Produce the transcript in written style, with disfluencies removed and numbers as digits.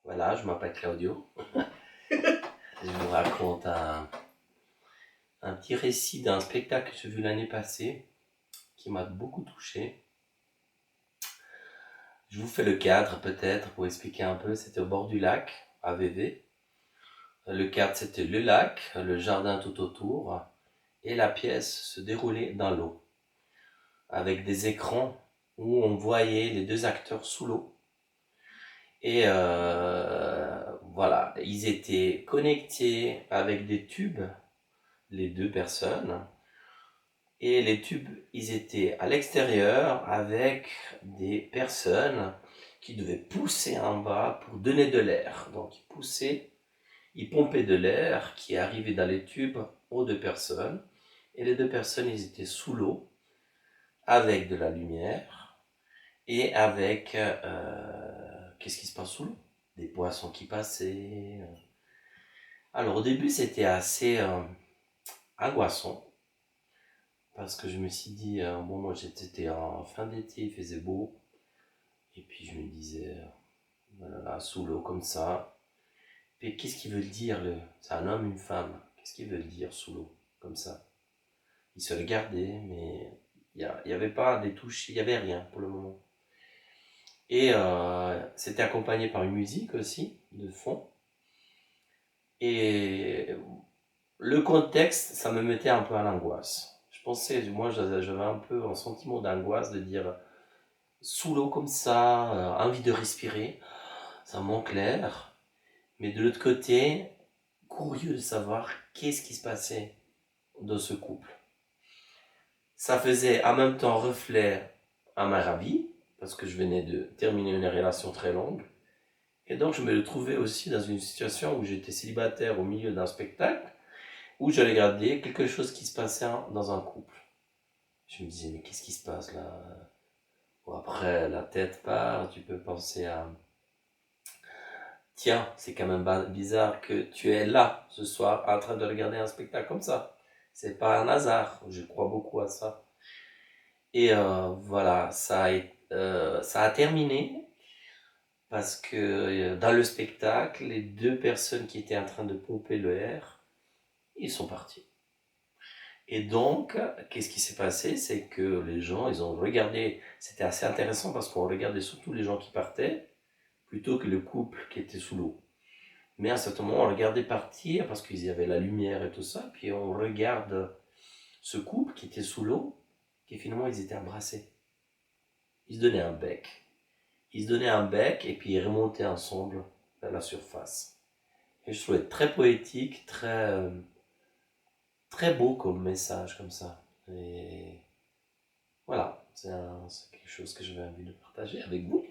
Voilà, je m'appelle Claudio. Je vous raconte un petit récit d'un spectacle que j'ai vu l'année passée qui m'a beaucoup touché. Je vous fais le cadre peut-être pour expliquer un peu. C'était au bord du lac, à Vevey. Le cadre, c'était le lac, le jardin tout autour et la pièce se déroulait dans l'eau avec des écrans où on voyait les deux acteurs sous l'eau. Et voilà, ils étaient connectés avec des tubes, les deux personnes. Et les tubes, ils étaient à l'extérieur avec des personnes qui devaient pousser en bas pour donner de l'air. Donc ils poussaient, ils pompaient de l'air qui arrivait dans les tubes aux deux personnes. Et les deux personnes, ils étaient sous l'eau avec de la lumière et avec... qu'est-ce qui se passe sous l'eau? Des poissons qui passaient. Alors au début, c'était assez angoissant. Parce que je me suis dit, bon, moi j'étais en fin d'été, il faisait beau. Et puis je me disais, voilà, là, sous l'eau comme ça. Et qu'est-ce qu'il veut dire c'est un homme, une femme. Qu'est-ce qu'il veut dire sous l'eau comme ça? Ils se regardaient, mais il n'y avait pas des touches, il n'y avait rien pour le moment. Et c'était accompagné par une musique aussi, de fond. Et le contexte, ça me mettait un peu à l'angoisse. Je pensais, moi j'avais un peu un sentiment d'angoisse de dire sous l'eau comme ça, envie de respirer, ça manque l'air. Mais de l'autre côté, curieux de savoir qu'est-ce qui se passait dans ce couple. Ça faisait en même temps reflet à ma ravie, parce que je venais de terminer une relation très longue. Et donc je me trouvais aussi dans une situation où j'étais célibataire au milieu d'un spectacle, où je regardais quelque chose qui se passait dans un couple. Je me disais, mais qu'est-ce qui se passe là? Bon, après, la tête part, tu peux penser à tiens, c'est quand même bizarre que tu es là ce soir en train de regarder un spectacle comme ça. C'est pas un hasard, je crois beaucoup à ça. Et voilà, ça a terminé parce que dans le spectacle, les deux personnes qui étaient en train de pomper le air, ils sont partis. Et donc, qu'est-ce qui s'est passé? C'est que les gens, ils ont regardé, c'était assez intéressant parce qu'on regardait surtout les gens qui partaient plutôt que le couple qui était sous l'eau. Mais à un certain moment, on regardait partir parce qu'il y avait la lumière et tout ça. Puis on regarde ce couple qui était sous l'eau, qui finalement ils étaient embrassés. Ils se donnaient un bec. Ils se donnaient un bec et puis ils remontaient ensemble vers la surface. Et je trouvais très poétique, très beau comme message comme ça. Et voilà, c'est quelque chose que j'avais envie de partager avec vous.